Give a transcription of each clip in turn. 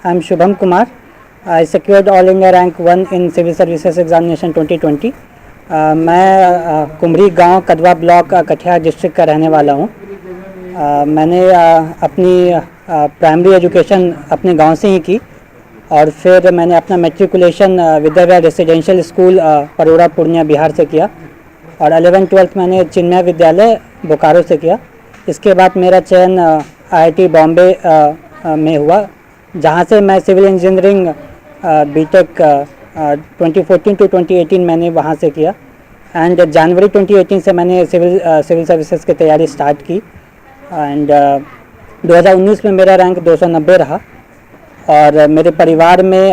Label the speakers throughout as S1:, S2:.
S1: I'm Shubham Kumar. I secured All India Rank 1 in Civil Services Examination 2020. मैं कुमरी गांव Kadwa block Katihar district का रहने वाला हूं। मैंने अपनी प्राइमरी एजुकेशन अपने गांव से ही की और फिर मैंने अपना matriculation Vidyavihar residential school Paroda Purnia Bihar से किया और 11th-12th मैंने चिन्मय विद्यालय बोकारो से किया। इसके बाद मेरा चयन IIT बॉम्बे में हुआ, जहाँ से मैं सिविल इंजीनियरिंग बीटेक 2014 to 2018 मैंने वहाँ से किया एंड जनवरी 2018 से मैंने सिविल सर्विसेज की तैयारी स्टार्ट की एंड 2019 में मेरा रैंक 290 रहा और मेरे परिवार में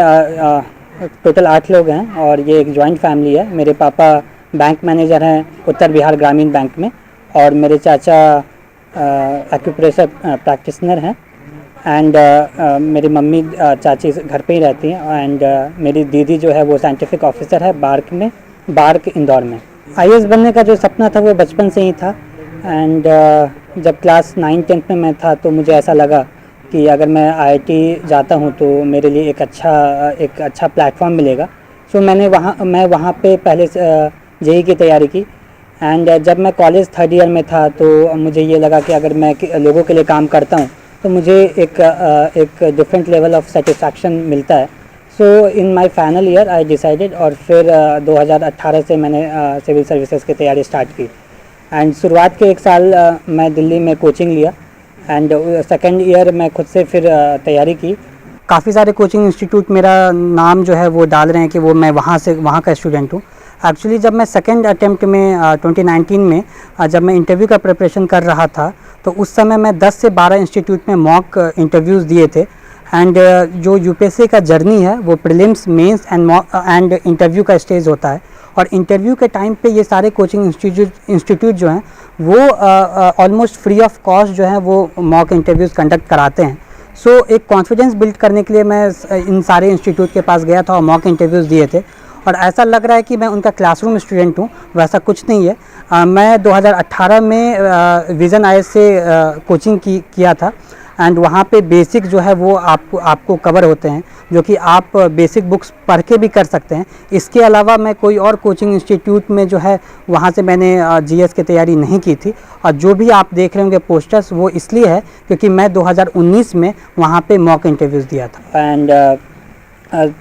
S1: टोटल 8 लोग हैं और ये एक जॉइंट फैमिली है। मेरे पापा बैंक मैनेजर हैं उत्तर बिहार ग्रामीण बैंक में और मेरे चाचा एक्यूप्रेशर प्रैक्टिशनर हैं एंड मेरी मम्मी चाची घर पे ही रहती हैं एंड मेरी दीदी जो है वो साइंटिफिक ऑफिसर है बार्क इंदौर में। IAS बनने का जो सपना था वो बचपन से ही था एंड जब क्लास 9-10 में मैं था तो मुझे ऐसा लगा कि अगर मैं IIT जाता हूँ तो मेरे लिए एक अच्छा प्लेटफॉर्म मिलेगा। सो मैं वहाँ पे पहले JEE की तैयारी की एंड जब मैं कॉलेज 3rd ईयर में था तो मुझे ये लगा कि अगर मैं लोगों के लिए काम करता हूँ तो मुझे एक डिफरेंट लेवल ऑफ सेटिस्फैक्शन मिलता है। So in my final year I decided और फिर 2018 से मैंने सिविल सर्विसेज की तैयारी स्टार्ट की एंड शुरुआत के 1 साल मैं दिल्ली में कोचिंग लिया एंड 2nd ईयर मैं खुद से फिर तैयारी की। काफ़ी सारे कोचिंग इंस्टीट्यूट मेरा नाम जो है वो डाल रहे हैं कि वो मैं वहाँ का स्टूडेंट हूँ। एक्चुअली जब मैं 2nd अटेम्प्ट में 2019 में जब मैं इंटरव्यू का प्रिपरेशन कर रहा था तो उस समय मैं 10 से 12 इंस्टीट्यूट में मॉक इंटरव्यूज़ दिए थे एंड जो UPSC का जर्नी है वो प्रीलिम्स मेंस एंड इंटरव्यू का स्टेज होता है और इंटरव्यू के टाइम पे ये सारे कोचिंग इंस्टीट्यूट जो हैं वो ऑलमोस्ट फ्री ऑफ कॉस्ट जो है वो मॉक इंटरव्यूज़ कंडक्ट कराते हैं। सो एक कॉन्फिडेंस बिल्ड करने के लिए मैं इन सारे इंस्टीट्यूट के पास गया था और मॉक इंटरव्यूज़ दिए थे और ऐसा लग रहा है कि मैं उनका क्लासरूम स्टूडेंट हूँ, वैसा कुछ नहीं है। मैं 2018 में विज़न IAS से कोचिंग किया था एंड वहाँ पे बेसिक जो है वो आपको कवर होते हैं जो कि आप बेसिक बुक्स पढ़ के भी कर सकते हैं। इसके अलावा मैं कोई और कोचिंग इंस्टीट्यूट में जो है वहाँ से मैंने GS की तैयारी नहीं की थी और जो भी आप देख रहे होंगे पोस्टर्स वो इसलिए है क्योंकि मैं 2019 में वहाँ पे मॉक इंटरव्यूज़ दिया था एंड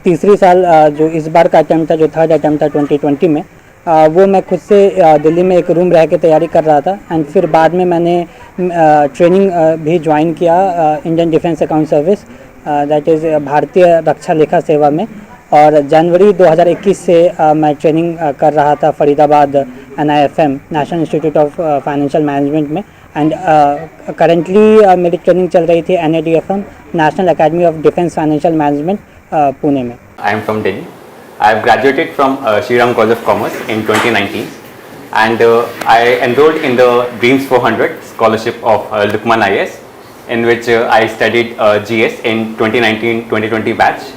S1: तीसरी साल जो इस बार का अटैम्प्ट था जो 3rd अटैम्प्ट था 2020 में वो मैं खुद से दिल्ली में एक रूम रह के तैयारी कर रहा था एंड फिर बाद में मैंने ट्रेनिंग भी ज्वाइन किया Indian defence account service that is भारतीय रक्षा लेखा सेवा में और जनवरी 2021 से मैं ट्रेनिंग कर रहा था Faridabad NIFM national institute of financial management में एंड करेंटली मेरी ट्रेनिंग चल रही थी NADFM national academy of defence financial management Pune में।
S2: I am from Delhi. I have graduated from Shriram College of Commerce in 2019 and I enrolled in the Dreams 400 scholarship of Lukman IAS in which I studied GS in 2019-2020 batch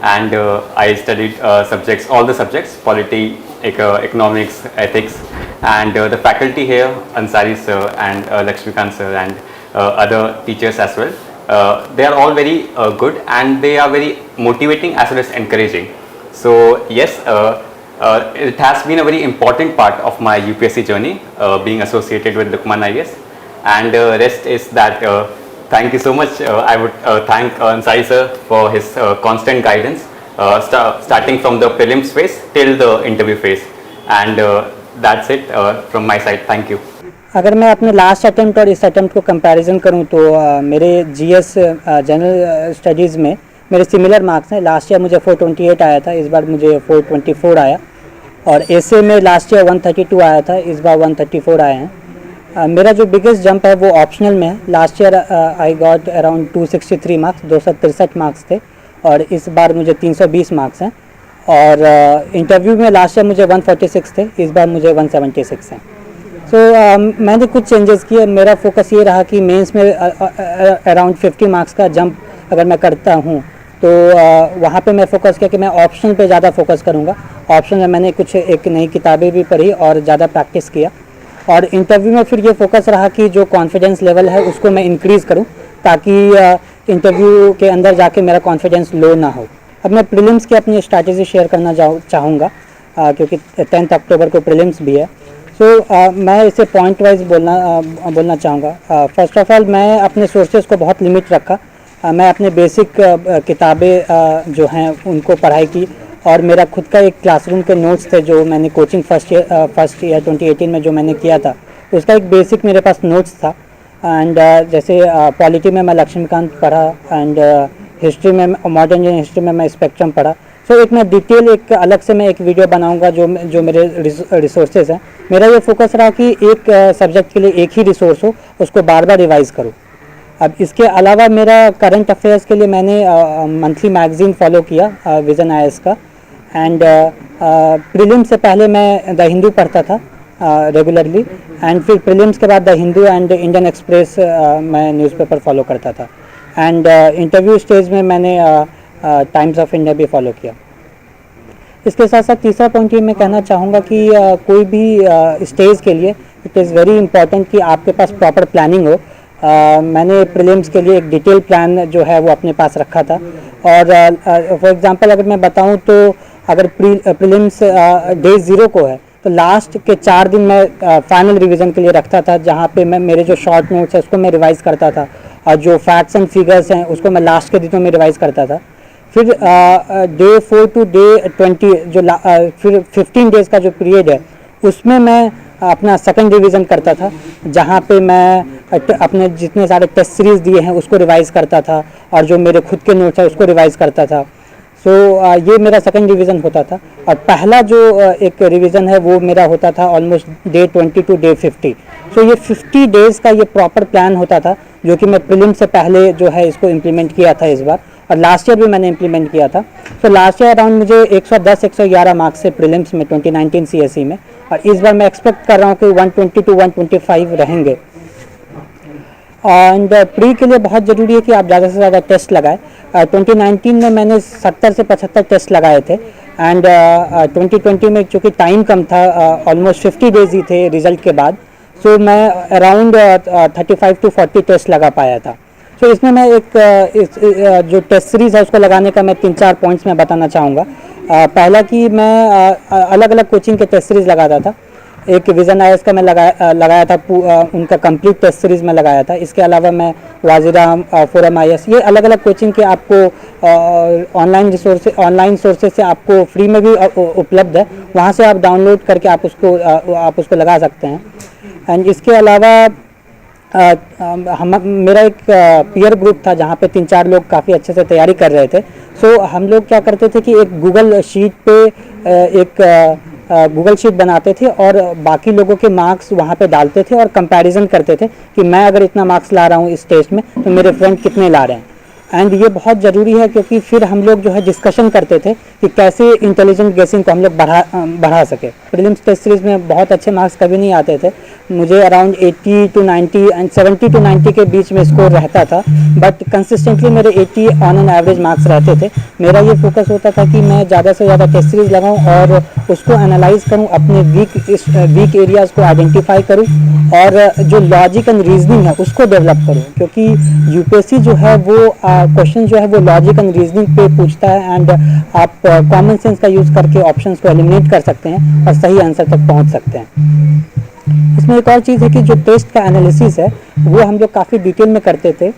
S2: and I studied all the subjects, polity, economics, ethics and the faculty here, Ansari sir and Lakshmikant sir and other teachers as well. They are all very good and they are very motivating as well as encouraging. So yes, it has been a very important part of my UPSC journey being associated with Lukman IAS and rest is that thank you so much. I would thank Ansari sir for his constant guidance starting from the prelims phase till the interview phase and that's it from my side. Thank you.
S1: अगर मैं अपने last attempt और इस attempt को comparison करूं तो मेरे GS general studies में मेरे सिमिलर मार्क्स हैं। लास्ट ईयर मुझे 428 आया था, इस बार मुझे 424 आया और ऐसे में लास्ट ईयर 132 आया था, इस बार 134 आए हैं। मेरा जो बिगेस्ट जंप है वो ऑप्शनल में है। Last year I got around 263 marks 263 marks थे और इस बार मुझे 320 मार्क्स हैं और इंटरव्यू में लास्ट ईयर मुझे 146 थे, इस बार मुझे 176 हैं। सो मैंने कुछ चेंजेस किए। मेरा फोकस ये रहा कि मेंस में अराउंड 50 मार्क्स का जंप अगर मैं करता हूँ तो वहाँ पे मैं फोकस किया कि मैं ऑप्शन पे ज़्यादा फोकस करूँगा। ऑप्शन में मैंने कुछ एक नई किताबें भी पढ़ी और ज़्यादा प्रैक्टिस किया और इंटरव्यू में फिर ये फोकस रहा कि जो कॉन्फिडेंस लेवल है उसको मैं इंक्रीज़ करूँ ताकि इंटरव्यू के अंदर जाके मेरा कॉन्फिडेंस लो ना हो। अब मैं प्रीलिम्स की अपनी स्ट्रैटेजी शेयर करना चाहूँगा क्योंकि 10 अक्टूबर को प्रीलिम्स भी है। मैं इसे पॉइंट वाइज बोलना चाहूँगा। फर्स्ट ऑफ ऑल मैं अपने सोर्सेज को बहुत लिमिट रखा। मैं अपने बेसिक किताबें जो हैं उनको पढ़ाई की, और मेरा खुद का एक क्लासरूम के नोट्स थे जो मैंने कोचिंग फर्स्ट ईयर 2018 में जो मैंने किया था, उसका एक बेसिक मेरे पास नोट्स था। एंड जैसे पॉलिटी में मैं लक्ष्मीकांत पढ़ा, एंड हिस्ट्री में मॉडर्न इंडियन हिस्ट्री में मैं स्पेक्ट्रम पढ़ा। एक मैं डिटेल एक अलग से मैं एक वीडियो बनाऊंगा जो मेरे रिसोर्सेज हैं। मेरा ये फोकस रहा कि एक सब्जेक्ट के लिए एक ही रिसोर्स हो, उसको बार बार रिवाइज़ करूँ। अब इसके अलावा मेरा करंट अफेयर्स के लिए मैंने मंथली मैगज़ीन फॉलो किया विज़न IAS का। एंड प्रीलिम से पहले मैं द हिंदू पढ़ता था रेगुलरली, एंड फिर प्रीलिम्स के बाद the Hindu and Indian express मैं न्यूज़पेपर फॉलो करता था। एंड इंटरव्यू स्टेज में मैंने टाइम्स ऑफ इंडिया भी फॉलो किया। इसके साथ साथ तीसरा पॉइंट ये मैं कहना चाहूँगा कि कोई भी स्टेज के लिए इट इज़ वेरी इंपॉर्टेंट कि आपके पास प्रॉपर प्लानिंग हो। मैंने प्रीलिम्स के लिए एक डिटेल प्लान जो है वो अपने पास रखा था। और फॉर एग्जांपल अगर मैं बताऊं तो अगर प्रीलिम्स डे 0 को है तो लास्ट के 4 दिन मैं फाइनल रिवीजन के लिए रखता था, जहां पे मैं मेरे जो शॉर्ट नोट्स है उसको मैं रिवाइज़ करता था, और जो फैक्ट्स एंड फिगर्स हैं उसको मैं लास्ट के दिनों में रिवाइज़ करता था। फिर डे 4 टू डे 20 फिर 15 डेज़ का जो पीरियड है उसमें मैं अपना सेकंड रिवीजन करता था, जहाँ पे मैं अपने जितने सारे टेस्ट सीरीज़ दिए हैं उसको रिवाइज़ करता था, और जो मेरे खुद के नोट्स हैं उसको रिवाइज़ करता था। ये मेरा सेकंड रिवीजन होता था। और पहला जो एक रिवीजन है वो मेरा होता था ऑलमोस्ट डे 20 टू डे 50। ये 50 डेज़ का ये प्रॉपर प्लान होता था, जो कि मैं प्रीलिम से पहले जो है इसको इम्प्लीमेंट किया था इस बार, और लास्ट ईयर भी मैंने इम्प्लीमेंट किया था। लास्ट ईयर अराउंड मुझे 110-111 मार्क्स से प्रीलिम्स में 2019 CSE में, और इस बार मैं एक्सपेक्ट कर रहा हूँ कि 120 टू 125 रहेंगे। एंड प्री के लिए बहुत ज़रूरी है कि आप ज़्यादा से ज़्यादा टेस्ट लगाएं। 2019 में मैंने 70 से 75 टेस्ट लगाए थे, एंड 2020 में चूँकि टाइम कम था, ऑलमोस्ट 50 डेज़ ही थे रिज़ल्ट के बाद, मैं अराउंड 35 टू 40 टेस्ट लगा पाया था। इसमें मैं जो टेस्ट सीरीज़ है उसको लगाने का मैं 3-4 पॉइंट्स मैं बताना चाहूँगा। पहला कि मैं अलग अलग कोचिंग के टेस्ट सीरीज़ लगाता था। एक विज़न IAS का मैं लगाया था, उनका कंप्लीट टेस्ट सीरीज़ में लगाया था। इसके अलावा मैं वाजीराम, फोरम IAS, ये अलग अलग कोचिंग के आपको ऑनलाइन सोर्सेज से आपको फ्री में भी उपलब्ध है, वहाँ से आप डाउनलोड करके आप उसको लगा सकते हैं। एंड इसके अलावा मेरा एक पीयर ग्रुप था जहाँ पे 3-4 लोग काफ़ी अच्छे से तैयारी कर रहे थे। हम लोग क्या करते थे कि एक गूगल शीट पे एक गूगल शीट बनाते थे और बाकी लोगों के मार्क्स वहाँ पे डालते थे और कंपैरिजन करते थे कि मैं अगर इतना मार्क्स ला रहा हूँ इस टेस्ट में तो मेरे फ्रेंड कितने ला रहे हैं। एंड ये बहुत ज़रूरी है क्योंकि फिर हम लोग जो है डिस्कशन करते थे कि कैसे इंटेलिजेंट गेसिंग को हम लोग बढ़ा सके। प्रीलिम्स टेस्ट सीरीज़ में बहुत अच्छे मार्क्स कभी नहीं आते थे, मुझे अराउंड 80 टू 90 एंड 70 टू 90 के बीच में स्कोर रहता था, बट कंसिस्टेंटली मेरे 80 ऑन एन एवरेज मार्क्स रहते थे। मेरा ये फोकस होता था कि मैं ज़्यादा से ज़्यादा टेस्ट सीरीज़ लगाऊँ और उसको एनालाइज करूँ, अपने वीक एरियाज़ को आइडेंटिफाई करूँ और जो लॉजिक एंड रीजनिंग है उसको डेवलप करूँ, क्योंकि यूपीएससी जो है वो क्वेश्चन जो है वो लॉजिक एंड रीजनिंग पे पूछता है, एंड आप कॉमन सेंस का यूज़ करके ऑप्शंस को एलिमिनेट कर सकते हैं और सही आंसर तक पहुंच सकते हैं। इसमें एक और चीज़ है कि जो टेस्ट का एनालिसिस है वो हम लोग काफ़ी डिटेल में करते थे।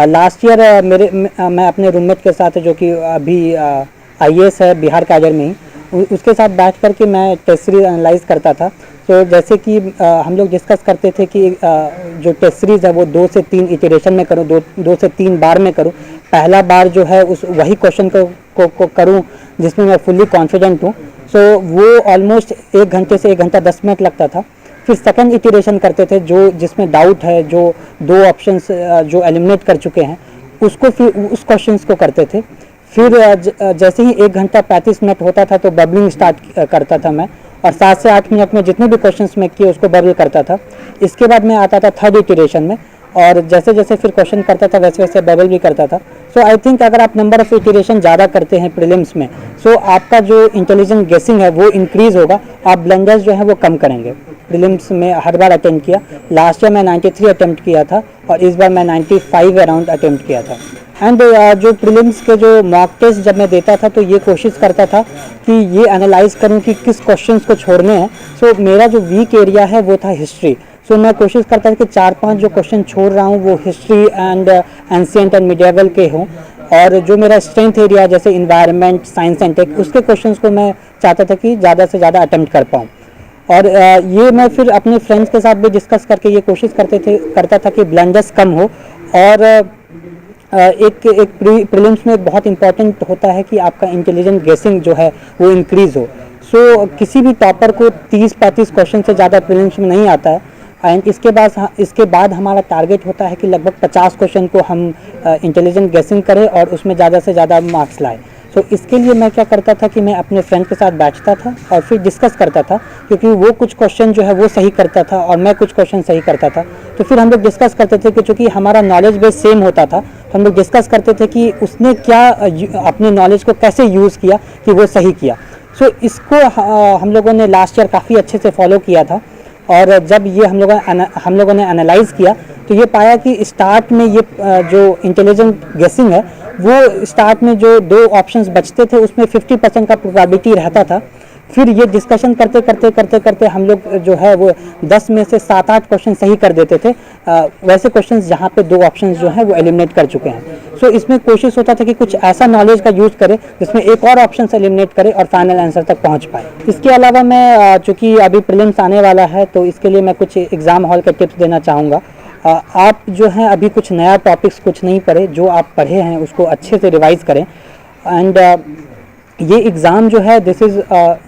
S1: लास्ट ईयर मैं अपने रूममेट के साथ, जो कि अभी IAS है बिहार कैडर में ही, उसके साथ बैठ करके मैं टेस्ट सीरीज एनालाइज करता था। जैसे कि हम लोग डिस्कस करते थे कि जो टेस्ट सीरीज़ है वो 2 से 3 इटरेशन में करूँ, 2 से 3 बार में करूँ। पहला बार जो है वही क्वेश्चन को करूँ जिसमें मैं फुल्ली कॉन्फिडेंट हूँ। वो ऑलमोस्ट 1 घंटे से 1 घंटा 10 मिनट लगता था। फिर सेकंड इटरेशन करते थे जिसमें डाउट है, जो 2 ऑप्शंस जो एलिमिनेट कर चुके हैं उसको फिर उस क्वेश्चंस को करते थे। फिर जैसे ही 1 घंटा 35 मिनट होता था तो बबलिंग स्टार्ट करता था मैं, और 7 से 8 मिनट में जितने भी क्वेश्चंस मैं किए उसको बबल करता था। इसके बाद मैं आता था थर्ड इटरेशन में, और जैसे जैसे फिर क्वेश्चन करता था वैसे वैसे बबल भी करता था। आई थिंक अगर आप नंबर ऑफ इटरेशन ज़्यादा करते हैं प्रीलिम्स में, आपका जो इंटेलिजेंट गेसिंग है वो इंक्रीज़ होगा, आप ब्लंडर्स जो है वो कम करेंगे। प्रीलिम्स में हर बार अटेम्प्ट किया, लास्ट ईयर मैं 93 अटेम्प्ट किया था और इस बार मैं 95 अराउंड अटेम्प्ट किया था। एंड जो प्रीलिम्स के जो मॉक टेस्ट जब मैं देता था तो ये कोशिश करता था कि ये एनालाइज करूं कि किस क्वेश्चंस को छोड़ने हैं। सो मेरा जो वीक एरिया है वो था हिस्ट्री। सो मैं कोशिश करता था कि 4-5 जो क्वेश्चन छोड़ रहा हूँ वो history and ancient and medieval के हों, और जो मेरा स्ट्रेंथ एरिया जैसे इन्वायरमेंट, साइंस एंड टेक, उसके क्वेश्चंस को मैं चाहता था कि ज़्यादा से ज़्यादा अटेम्प्ट कर पाऊँ। और ये मैं फिर अपने फ्रेंड्स के साथ भी डिस्कस करके ये कोशिश करता था कि ब्लंडर्स कम हो। और एक प्रीलिम्स में बहुत इंपॉर्टेंट होता है कि आपका इंटेलिजेंट गेसिंग जो है वो इंक्रीज़ हो। सो किसी भी टॉपर को 30-35 क्वेश्चन से ज़्यादा प्रीलिम्स में नहीं आता है। एंड इसके बाद हमारा टारगेट होता है कि लगभग 50 क्वेश्चन को हम इंटेलिजेंट गेसिंग करें और उसमें ज़्यादा से ज़्यादा मार्क्स लाएं। सो इसके लिए मैं क्या करता था कि मैं अपने फ्रेंड के साथ बैठता था और फिर डिस्कस करता था, क्योंकि वो कुछ क्वेश्चन जो है वो सही करता था और मैं कुछ क्वेश्चन सही करता था। तो फिर हम लोग डिस्कस करते थे कि चूँकि हमारा नॉलेज बेस सेम होता था, तो हम लोग डिस्कस करते थे कि उसने क्या अपने नॉलेज को कैसे यूज़ किया कि वो सही किया। सो इसको हम लोगों ने लास्ट ईयर काफ़ी अच्छे से फॉलो किया था। और जब ये हम लोगों ने एनालाइज़ किया तो ये पाया कि स्टार्ट में ये जो इंटेलिजेंट गेसिंग है वो स्टार्ट में जो 2 ऑप्शंस बचते थे उसमें 50% का प्रोबेबिलिटी रहता था। फिर ये डिस्कशन करते हम लोग जो है वो 10 में से 7-8 क्वेश्चन सही कर देते थे, वैसे क्वेश्चंस जहाँ पे 2 ऑप्शंस जो हैं वो एलिमिनेट कर चुके हैं। सो इसमें कोशिश होता था कि कुछ ऐसा नॉलेज का यूज़ करें जिसमें एक और ऑप्शन एलिमिनेट करे और फाइनल आंसर तक पहुँच पाए। इसके अलावा मैं चूँकि अभी प्रीलिम्स आने वाला है तो इसके लिए मैं कुछ एग्ज़ाम हॉल के टिप्स देना चाहूँगा। आप जो हैं अभी कुछ नया टॉपिक्स कुछ नहीं पढ़े, जो आप पढ़े हैं उसको अच्छे से रिवाइज़ करें। एंड ये एग्ज़ाम जो है this is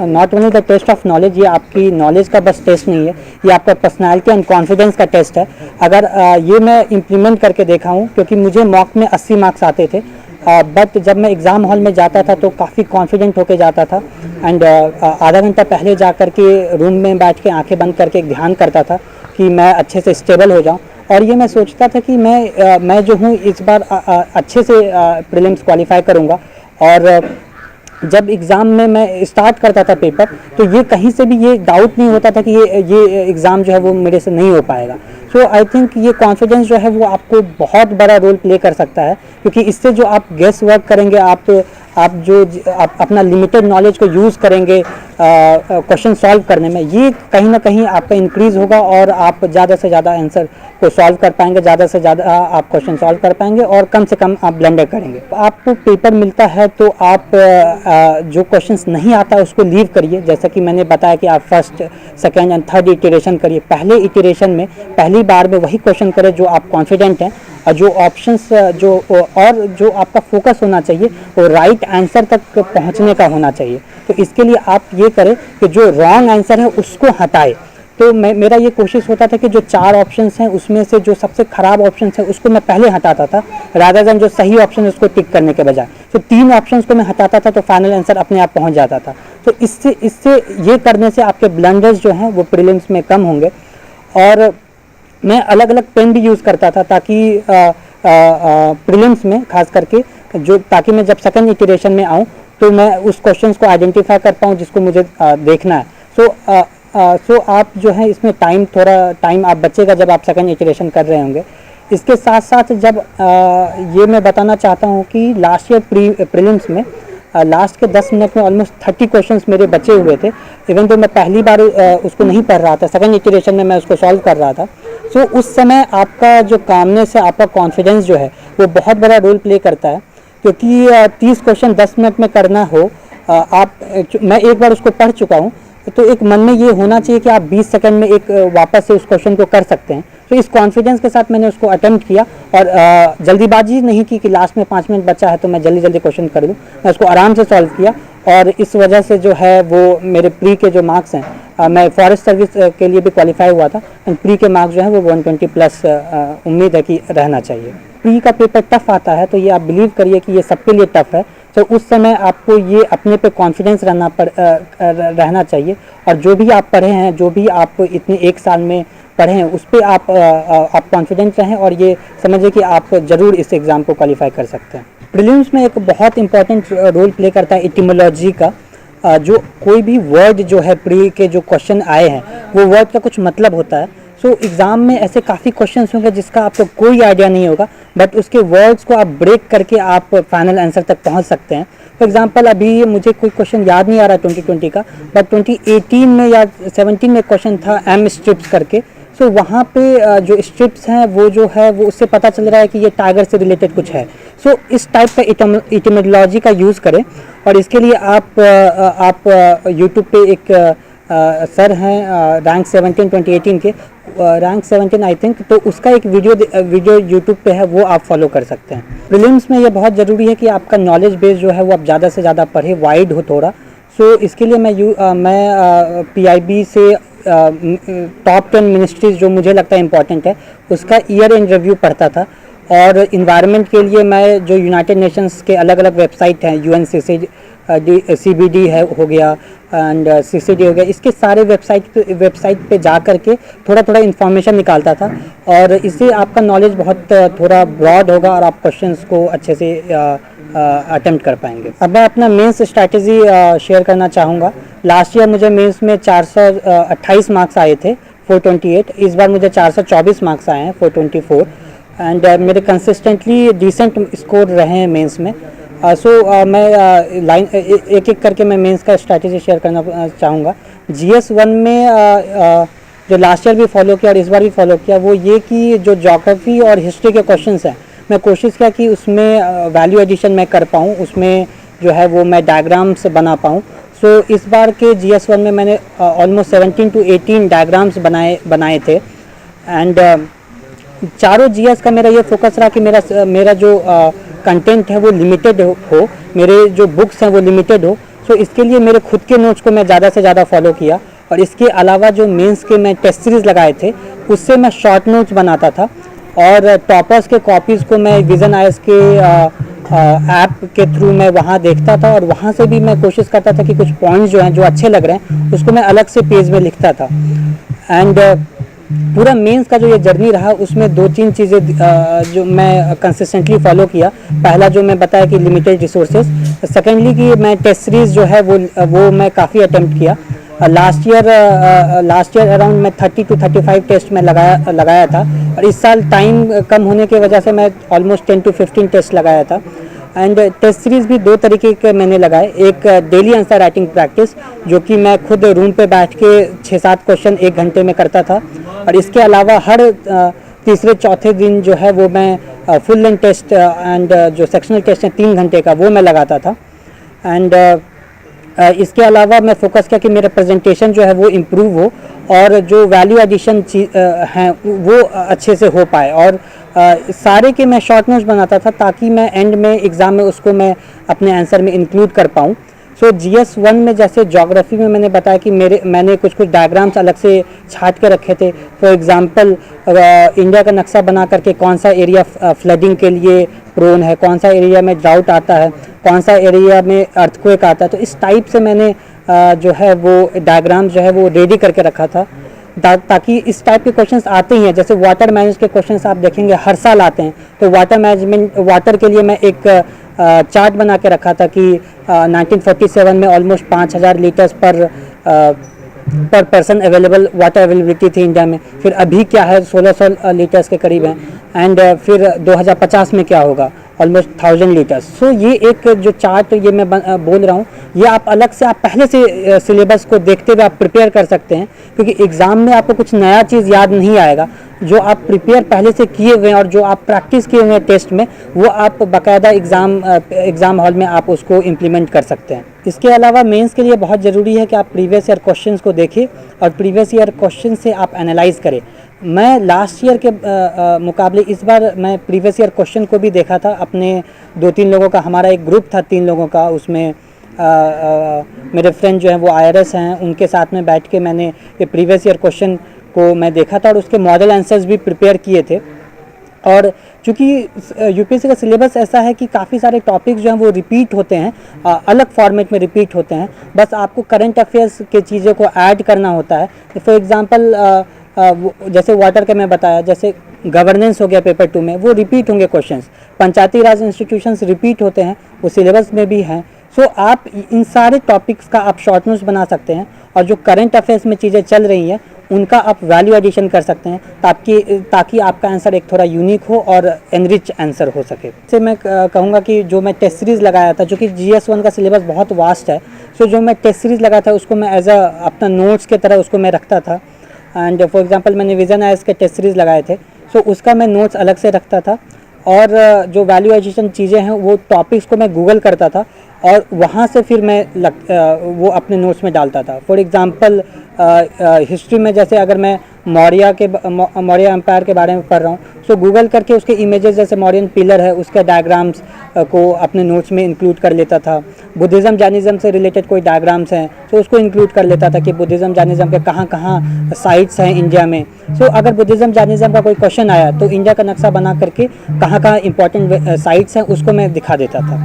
S1: not only the test of knowledge, ये आपकी नॉलेज का बस टेस्ट नहीं है, ये आपका पर्सनालिटी एंड कॉन्फिडेंस का टेस्ट है। अगर ये मैं इम्प्लीमेंट करके देखा हूँ, क्योंकि मुझे मॉक में 80 मार्क्स आते थे, बट जब मैं एग्ज़ाम हॉल में जाता था तो काफ़ी कॉन्फिडेंट होके जाता था। एंड आधा घंटा पहले जा कर के रूम में बैठ के आंखें बंद करके एक ध्यान करता था कि मैं अच्छे से स्टेबल हो जाऊँ। और ये मैं सोचता था कि मैं जो हूँ इस बार अच्छे से प्रीलिम्स क्वालिफाई करूँगा। और जब एग्ज़ाम में मैं स्टार्ट करता था पेपर तो ये कहीं से भी ये डाउट नहीं होता था कि ये एग्ज़ाम जो है वो मेरे से नहीं हो पाएगा। सो आई थिंक ये कॉन्फिडेंस जो है वो आपको बहुत बड़ा रोल प्ले कर सकता है, क्योंकि इससे जो आप गेस वर्क करेंगे, आप अपना लिमिटेड नॉलेज को यूज़ करेंगे क्वेश्चन सॉल्व करने में, ये कहीं ना कहीं आपका इंक्रीज़ होगा और आप ज़्यादा से ज़्यादा आंसर को सॉल्व कर पाएंगे, ज़्यादा से ज़्यादा आप क्वेश्चन सॉल्व कर पाएंगे और कम से कम आप ब्लेंडर करेंगे। आपको पेपर मिलता है तो आप जो क्वेश्चंस नहीं आता उसको लीव करिए। जैसा कि मैंने बताया कि आप first, second and third iteration करिए। पहले इटरेशन में पहली बार में वही क्वेश्चन करें जो आप कॉन्फिडेंट हैं, और जो ऑप्शंस जो आपका फोकस होना चाहिए वो राइट आंसर तक पहुंचने का होना चाहिए। तो इसके लिए आप ये करें कि जो रॉन्ग आंसर है उसको हटाएं। तो मेरा ये कोशिश होता था कि जो 4 ऑप्शंस हैं उसमें से जो सबसे ख़राब ऑप्शंस है उसको मैं पहले हटाता था, रादर देन जो सही ऑप्शन है उसको टिक करने के बजाय। तो 3 ऑप्शंस को मैं हटाता था तो फाइनल आंसर अपने आप पहुंच जाता था। तो इससे ये करने से आपके ब्लंडर्स जो हैं वो प्रीलिम्स में कम होंगे। और मैं अलग अलग पेन भी यूज़ करता था ताकि प्रीलिम्स में खास करके ताकि मैं जब सेकंड इटरेशन में आऊँ तो मैं उस क्वेश्चंस को आइडेंटिफाई कर पाऊँ जिसको मुझे देखना है। सो आप जो है इसमें थोड़ा टाइम आप बचेगा जब आप सेकंड इटरेशन कर रहे होंगे। इसके साथ साथ जब ये मैं बताना चाहता हूँ कि लास्ट ईयर प्रीलिम्स में लास्ट के 10 मिनट में ऑलमोस्ट 30 क्वेश्चंस मेरे बचे हुए थे। इवन तो मैं पहली बार उसको नहीं पढ़ रहा था, सेकंड इटरेशन में मैं उसको सॉल्व कर रहा था। सो उस समय आपका जो कामनेस है, आपका कॉन्फिडेंस जो है वो बहुत बड़ा रोल प्ले करता है, क्योंकि 30 क्वेश्चन 10 मिनट में करना हो, मैं एक बार उसको पढ़ चुका हूँ तो एक मन में ये होना चाहिए कि आप 20 सेकंड में एक वापस से उस क्वेश्चन को कर सकते हैं। तो इस कॉन्फिडेंस के साथ मैंने उसको अटेम्प्ट किया और जल्दीबाजी नहीं की कि लास्ट में 5 मिनट बचा है तो मैं जल्दी क्वेश्चन कर लूँ। मैं उसको आराम से सॉल्व किया और इस वजह से जो है वो मेरे प्री के जो मार्क्स हैं, मैं फॉरेस्ट सर्विस के लिए भी क्वालिफाई हुआ था एंड प्री के मार्क्स जो है वो 120 प्लस उम्मीद है कि रहना चाहिए। प्री का पेपर टफ आता है तो ये आप बिलीव करिए कि ये सबके लिए टफ है। तो उस समय आपको ये अपने पे कॉन्फिडेंस रहना चाहिए और जो भी आप पढ़े हैं, जो भी आप इतने 1 साल में पढ़े हैं उस पर आप कॉन्फिडेंट रहें और ये समझिए कि आप ज़रूर इस एग्ज़ाम को क्वालिफाई कर सकते हैं। प्रीलिम्स में एक बहुत इंपॉर्टेंट रोल प्ले करता है इटिमोलॉजी का। जो कोई भी वर्ड जो है प्री के जो क्वेश्चन आए हैं वो वर्ड का कुछ मतलब होता है। सो एग्ज़ाम में ऐसे काफ़ी क्वेश्चंस होंगे जिसका आपको कोई आइडिया नहीं होगा, बट उसके वर्ड्स को आप ब्रेक करके आप फाइनल आंसर तक पहुंच सकते हैं। फॉर एग्जांपल अभी मुझे कोई क्वेश्चन याद नहीं आ रहा 2020 का, बट 2018 में या 17 में क्वेश्चन था एम स्ट्रिप्स करके। सो वहाँ पे जो स्ट्रिप्स हैं वो जो है वो उससे पता चल रहा है कि ये टाइगर से रिलेटेड कुछ है। सो इस टाइप का इटिमोलॉजी का यूज़ करें, और इसके लिए आप यूट्यूब पे एक सर हैं रैंक 17 2018 के, रैंक 17 आई थिंक, तो उसका एक वीडियो यूट्यूब पे है, वो आप फॉलो कर सकते हैं। प्रीलिम्स में ये बहुत ज़रूरी है कि आपका नॉलेज बेस जो है वो आप ज़्यादा से ज़्यादा पढ़े, वाइड हो थोड़ा। सो इसके लिए मैं PIB से टॉप 10 मिनिस्ट्रीज़ जो मुझे लगता है इंपॉर्टेंट है उसका ईयर इन रिव्यू पढ़ता था। और इन्वायरमेंट के लिए मैं जो यूनाइटेड नेशंस के अलग अलग वेबसाइट हैं, CBD है हो गया एंड CCD हो गया, इसके सारे वेबसाइट पे जा कर के थोड़ा इन्फॉर्मेशन निकालता था, और इससे आपका नॉलेज बहुत थोड़ा ब्रॉड होगा और आप क्वेश्चंस को अच्छे से अटेम्प्ट कर पाएंगे। अब मैं अपना मेंस स्ट्रैटेजी शेयर करना चाहूँगा। लास्ट ईयर मुझे मेंस में 428 मार्क्स आए थे 428, इस बार मुझे 424 मार्क्स आए हैं 424, एंड मेरे कंसिस्टेंटली डिसेंट स्कोर रहे हैं मेंस में। मैं लाइन एक करके मैं मेंस का स्ट्रैटेजी शेयर करना चाहूँगा। GS 1 में जो लास्ट ईयर भी फॉलो किया और इस बार भी फॉलो किया, वो ये कि जो ज्योग्राफी और हिस्ट्री के क्वेश्चंस हैं, मैं कोशिश किया कि उसमें वैल्यू एडिशन मैं कर पाऊँ, उसमें जो है वो मैं डायग्राम्स बना पाऊँ। सो इस बार के GS 1 में मैंने ऑलमोस्ट 17 to 18 डायग्राम्स बनाए थे, एंड चारों GS का मेरा ये फोकस रहा कि मेरा जो कंटेंट है वो लिमिटेड हो, मेरे जो बुक्स हैं वो लिमिटेड हो। सो इसके लिए मेरे खुद के नोट्स को मैं ज़्यादा से ज़्यादा फॉलो किया, और इसके अलावा जो मेंस के मैं टेस्ट सीरीज़ लगाए थे उससे मैं शॉर्ट नोट्स बनाता था, और टॉपर्स के कॉपीज़ को मैं विज़न IAS के ऐप के थ्रू मैं वहाँ देखता था, और वहाँ से भी मैं कोशिश करता था कि कुछ पॉइंट्स जो हैं जो अच्छे लग रहे हैं उसको मैं अलग से पेज में लिखता था। एंड पूरा मेंस का जो ये जर्नी रहा उसमें 2-3 चीज़ें जो मैं कंसिस्टेंटली फॉलो किया। पहला जो मैं बताया कि लिमिटेड रिसोर्सेज, सेकेंडली कि मैं टेस्ट सीरीज़ जो है वो मैं काफ़ी अटेम्प्ट किया। लास्ट ईयर अराउंड मैं 30 to 35 टेस्ट में लगाया था, और इस साल टाइम कम होने की वजह से मैं ऑलमोस्ट 10 to 15 टेस्ट लगाया था। एंड टेस्ट सीरीज़ भी 2 तरीके के मैंने लगाए, एक डेली आंसर राइटिंग प्रैक्टिस जो कि मैं खुद रूम पे बैठ के 6-7 क्वेश्चन 1 घंटे में करता था, और इसके अलावा हर तीसरे चौथे दिन जो है वो मैं फुल लेंथ टेस्ट एंड जो सेक्शनल टेस्ट है 3 घंटे का वो मैं लगाता था। एंड इसके अलावा मैं फोकस किया कि मेरा प्रेजेंटेशन जो है वो इम्प्रूव हो, और जो वैल्यू एडिशन हैं वो अच्छे से हो पाए, और सारे के मैं शॉर्ट नोट्स बनाता था ताकि मैं एंड में एग्ज़ाम में उसको मैं अपने आंसर में इंक्लूड कर पाऊँ। सो GS 1 में जैसे ज्योग्राफी में मैंने बताया कि मैंने कुछ डायग्राम्स अलग से छाट के रखे थे। फॉर एग्जांपल इंडिया का नक्शा बना करके कौन सा एरिया फ्लडिंग के लिए प्रोन है, कौन सा एरिया में ड्राउट आता है, कौन सा एरिया में अर्थक्वेक आता है, तो इस टाइप से मैंने जो है वो डायग्राम जो है वो रेडी करके रखा था, ताकि इस टाइप के क्वेश्चंस आते ही हैं। जैसे वाटर मैनेजमेंट के क्वेश्चंस आप देखेंगे हर साल आते हैं, तो वाटर के लिए मैं एक चार्ट बना के रखा था कि 1947 में ऑलमोस्ट 5000 लीटर्स पर पर्सन अवेलेबल वाटर अवेलेबिलिटी थी इंडिया में, फिर अभी क्या है 1600 लीटर्स के करीब है, एंड फिर 2050 में क्या होगा ऑलमोस्ट 1000 लीटर्स। सो ये एक जो चार्ट ये मैं बोल रहा हूँ, ये आप अलग से आप पहले से सिलेबस को देखते हुए आप प्रिपेयर कर सकते हैं, क्योंकि एग्ज़ाम में आपको कुछ नया चीज़ याद नहीं आएगा। जो आप प्रिपेयर पहले से किए हुए हैं और जो आप प्रैक्टिस किए हुए हैं टेस्ट में, वो आप बाकायदा एग्ज़ाम हॉल में आप उसको इम्प्लीमेंट कर सकते हैं। इसके अलावा मेंस के लिए बहुत ज़रूरी है कि आप प्रीवियस ईयर क्वेश्चंस को देखें और प्रीवियस ईयर क्वेश्चन से आप एनालाइज करें। मैं लास्ट ईयर के मुकाबले इस बार मैं प्रीवियस ईयर क्वेश्चन को भी देखा था। अपने 2-3 लोगों का हमारा एक ग्रुप था 3 लोगों का, उसमें मेरे फ्रेंड जो हैं वो IRS हैं, उनके साथ में बैठ के मैंने ये प्रीवियस ईयर क्वेश्चन को मैं देखा था और उसके मॉडल आंसर्स भी प्रिपेयर किए थे। और चूँकि UPSC का सिलेबस ऐसा है कि काफ़ी सारे टॉपिक्स जो हैं वो रिपीट होते हैं, अलग फॉर्मेट में रिपीट होते हैं, बस आपको करंट अफेयर्स के चीज़ों को ऐड करना होता है। फॉर एग्ज़ाम्पल जैसे वाटर का मैं बताया, जैसे गवर्नेंस हो गया पेपर 2 में, वो रिपीट होंगे क्वेश्चंस। पंचायती राज इंस्टीट्यूशंस रिपीट होते हैं, वो सिलेबस में भी हैं। सो आप इन सारे टॉपिक्स का आप शॉर्ट नोट्स बना सकते हैं, और जो करंट अफेयर्स में चीज़ें चल रही हैं उनका आप वैल्यू एडिशन कर सकते हैं ताकि आपका आंसर एक थोड़ा यूनिक हो और एनरिच आंसर हो सके। से मैं कहूँगा कि जो मैं टेस्ट सीरीज़ लगाया था, जो कि GS1 का सिलेबस बहुत वास्ट है, सो जो मैं टेस्ट सीरीज़ लगाया था उसको मैं एज अ अपना नोट्स के तरह उसको मैं रखता था। एंड फॉर एग्जांपल मैंने विजन आईएएस के टेस्ट सीरीज़ लगाए थे, सो उसका मैं नोट्स अलग से रखता था और जो वैल्यू एडिशन चीज़ें हैं वो टॉपिक्स को मैं गूगल करता था और वहाँ से फिर मैं वो अपने नोट्स में डालता था। फॉर एग्ज़ाम्पल हिस्ट्री में जैसे अगर मैं मौर्य एम्पायर के बारे में पढ़ रहा हूँ, सो गूगल करके उसके इमेजेस जैसे मौर्यन पिलर है उसके डायग्राम्स को अपने नोट्स में इंक्लूड कर लेता था। बुद्धिज़्म जैनिज़्म से रिलेटेड कोई डायग्राम्स हैं तो उसको इंक्लूड कर लेता था कि बुद्धिज़्म जैनिज़्म के कहाँ कहाँ साइट्स हैं इंडिया में। सो अगर बुद्धिज़्म जैनिज़्म का कोई क्वेश्चन आया तो इंडिया का नक्शा बना करके कहाँ कहाँ इंपॉर्टेंट साइट्स हैं उसको मैं दिखा देता था।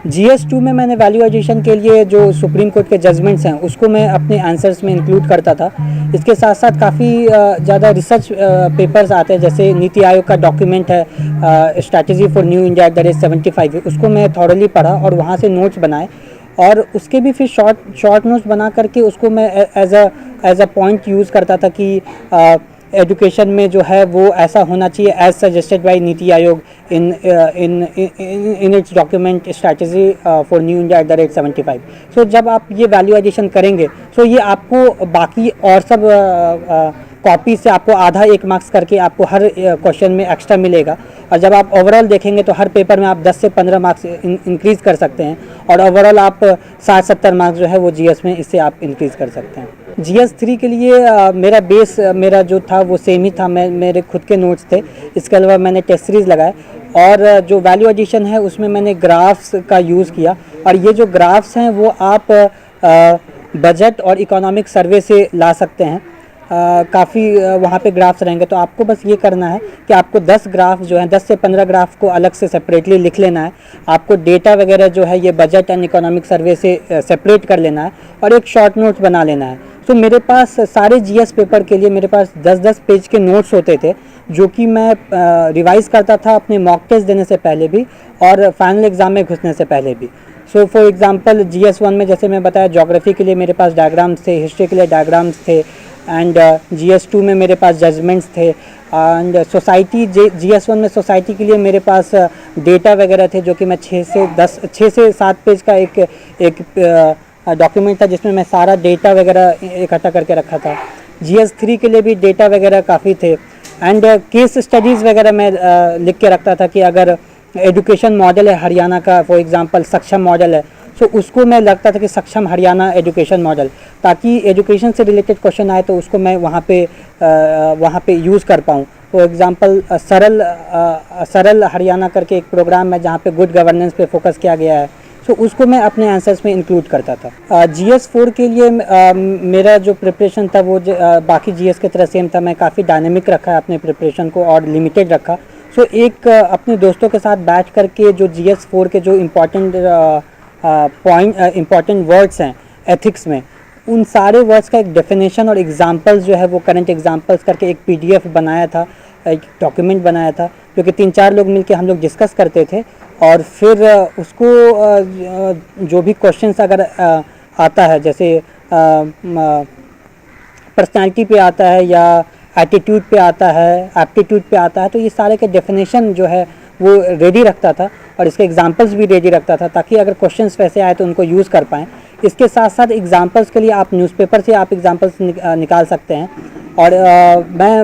S1: GS2 में मैंने वैल्यू एडिशन के लिए जो सुप्रीम कोर्ट के जजमेंट्स हैं उसको मैं अपने आंसर्स में इंक्लूड करता था। इसके साथ साथ काफ़ी ज़्यादा रिसर्च पेपर्स आते हैं, जैसे नीति आयोग का डॉक्यूमेंट है स्ट्रैटेजी फॉर न्यू इंडिया @75, उसको मैं थॉरली पढ़ा और वहाँ से नोट्स बनाए और उसके भी फिर शॉर्ट नोट्स बना करके उसको मैं एज अ पॉइंट यूज़ करता था कि एजुकेशन में जो है वो ऐसा होना चाहिए as suggested by NITI Aayog in its document strategy for new India @75। सो जब आप ये वैल्यू एडिशन करेंगे सो ये आपको बाकी और सब कॉपी से आपको आधा 1 मार्क्स करके आपको हर क्वेश्चन में एक्स्ट्रा मिलेगा और जब आप ओवरऑल देखेंगे तो हर पेपर में आप 10 से 15 मार्क्स इंक्रीज़ कर सकते हैं और ओवरऑल आप 60-70 मार्क्स जो है वो GS में इससे आप इंक्रीज़ कर सकते हैं। GS3 के लिए मेरा बेस मेरा जो था वो सेम ही था, मेरे खुद के नोट्स थे। इसके अलावा मैंने टेस्ट सीरीज़ लगाए और जो वैल्यू एडिशन है उसमें मैंने ग्राफ्स का यूज़ किया और ये जो ग्राफ्स हैं वो आप बजट और इकोनॉमिक सर्वे से ला सकते हैं। काफ़ी वहाँ पे ग्राफ्स रहेंगे तो आपको बस ये करना है कि आपको 10 ग्राफ जो हैं 10 से 15 ग्राफ को अलग से सेपरेटली लिख लेना है। आपको डेटा वगैरह जो है ये बजट एंड इकोनॉमिक सर्वे से सेपरेट कर लेना है और एक शॉर्ट नोट्स बना लेना है। तो मेरे पास सारे GS पेपर के लिए मेरे पास 10-10 पेज के नोट्स होते थे जो कि मैं रिवाइज़ करता था अपने मॉक टेस्ट देने से पहले भी और फाइनल एग्ज़ाम में घुसने से पहले भी। सो फॉर एग्ज़ाम्पल GS1 में जैसे मैं बताया ज्योग्राफी के लिए मेरे पास डायग्राम्स थे, हिस्ट्री के लिए डायग्राम्स थे एंड GS2 में मेरे पास जजमेंट्स थे एंड सोसाइटी GS1 में सोसाइटी के लिए मेरे पास डेटा वगैरह थे जो कि मैं 6 से 7 पेज का एक डॉक्यूमेंट था जिसमें मैं सारा डेटा वगैरह इकट्ठा करके रखा था। GS3 के लिए भी डेटा वगैरह काफ़ी थे एंड केस स्टडीज़ वगैरह मैं लिख के रखता था कि अगर एजुकेशन मॉडल है हरियाणा का, फॉर एग्जांपल सक्षम मॉडल है, सो उसको मैं लगता था कि सक्षम हरियाणा एजुकेशन मॉडल, ताकि एजुकेशन से रिलेटेड क्वेश्चन आए तो उसको मैं वहाँ पे यूज़ कर पाऊँ। फॉर एग्जांपल सरल हरियाणा करके एक प्रोग्राम है जहाँ पे गुड गवर्नेंस पे फोकस किया गया है, सो उसको मैं अपने आंसर्स में इंक्लूड करता था। GS4 के लिए मेरा जो प्रिपरेशन था वो बाकी GS की तरह सेम था। मैं काफ़ी डायनेमिक रखा है अपने प्रिपरेशन को और लिमिटेड रखा। सो एक अपने दोस्तों के साथ बैठ करके जो GS4 के जो इम्पॉर्टेंट वर्ड्स हैं एथिक्स में, उन सारे वर्ड्स का एक डेफिनेशन और एग्जांपल्स जो है वो करंट एग्जांपल्स करके एक PDF बनाया था, एक डॉक्यूमेंट बनाया था जो कि 3-4 लोग मिलके हम लोग डिस्कस करते थे और फिर उसको जो भी क्वेश्चंस अगर आता है, जैसे पर्सनालिटी पे आता है या एटीट्यूड पे आता है, एप्टीट्यूड पे आता है, तो ये सारे के डेफिनेशन जो है वो रेडी रखता था और इसके एग्जांपल्स भी रेडी रखता था ताकि अगर क्वेश्चंस वैसे आए तो उनको यूज़ कर पाएँ। इसके साथ साथ एग्जांपल्स के लिए आप न्यूज़पेपर से आप एग्जांपल्स निकाल सकते हैं और मैं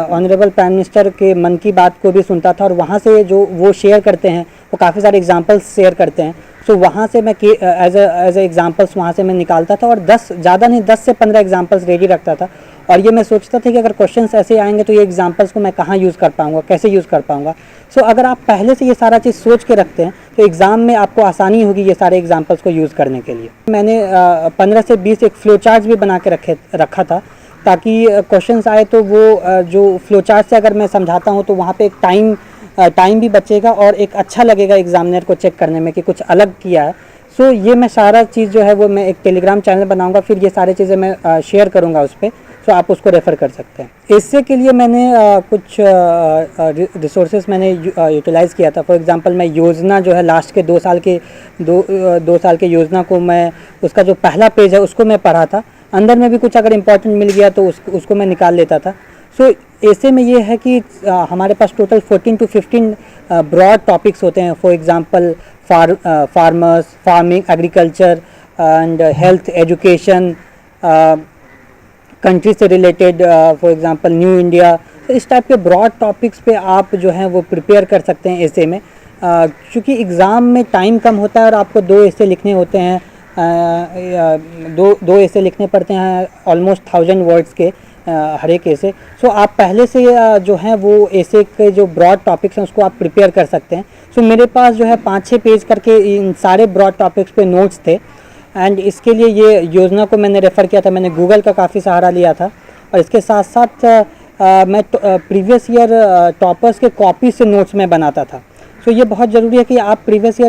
S1: ऑनरेबल प्राइम मिनिस्टर के मन की बात को भी सुनता था और वहाँ से जो वो शेयर करते हैं वो काफ़ी सारे एग्जांपल्स शेयर करते हैं। सो वहाँ से मैं एज ए एग्जांपल्स वहाँ से मैं निकालता था और 10 से 15 एग्जांपल्स रेडी रखता था और ये मैं सोचता था कि अगर क्वेश्चंस ऐसे आएंगे तो ये एग्जांपल्स को मैं कहाँ यूज़ कर पाऊँगा, कैसे यूज़ कर पाऊँगा। सो अगर आप पहले से ये सारा चीज़ सोच के रखते हैं तो एग्ज़ाम में आपको आसानी होगी ये सारे एग्जांपल्स को यूज़ करने के लिए। मैंने 15 से 20 एक फ्लो चार्ट भी बना के रखा था ताकि क्वेश्चंस आए तो वो जो फ्लो चार्ट से अगर मैं समझाता हूँ तो वहाँ पे एक टाइम भी बचेगा और एक अच्छा लगेगा एग्जामिनर को चेक करने में कि कुछ अलग किया है। सो ये मैं सारा चीज़ जो है वो मैं एक टेलीग्राम चैनल बनाऊंगा, फिर ये सारी चीज़ें मैं शेयर करूंगा उस पर, सो आप उसको रेफ़र कर सकते हैं। इससे के लिए मैंने कुछ रिसोर्सेज मैंने यूटिलाइज़ किया था। फॉर एग्जांपल मैं योजना जो है लास्ट के 2 साल के योजना को मैं उसका जो पहला पेज है उसको मैं पढ़ा था अंदर में भी कुछ अगर इम्पोर्टेंट मिल गया तो उसको मैं निकाल लेता था। सो ऐसे में ये है कि हमारे पास टोटल 14 to 15 ब्रॉड टॉपिक्स होते हैं। For example farmers, farming, agriculture and health, education, country से related, for example new India. तो इस टाइप के ब्रॉड टॉपिक्स पे आप जो हैं वो प्रिपेयर कर सकते हैं ऐसे में। क्योंकि एग्ज़ाम में टाइम कम होता है और आपको 2 ऐसे लिखने होते हैं, दो ऐसे लिखने पड़ते हैं ऑलमोस्ट 1000 वर्ड्स के हर एक ऐसे। सो आप पहले से जो हैं वो ऐसे के जो ब्रॉड टॉपिक्स हैं उसको आप प्रिपेयर कर सकते हैं। सो मेरे पास जो है 5-6 पेज करके इन सारे ब्रॉड टॉपिक्स पे नोट्स थे, एंड इसके लिए ये योजना को मैंने रेफ़र किया था। मैंने गूगल का काफ़ी सहारा लिया था, और इसके साथ साथ मैं प्रीवियस ईयर टॉपर्स के कॉपी से नोट्स में बनाता था। सो ये बहुत ज़रूरी है कि आप प्रीवियस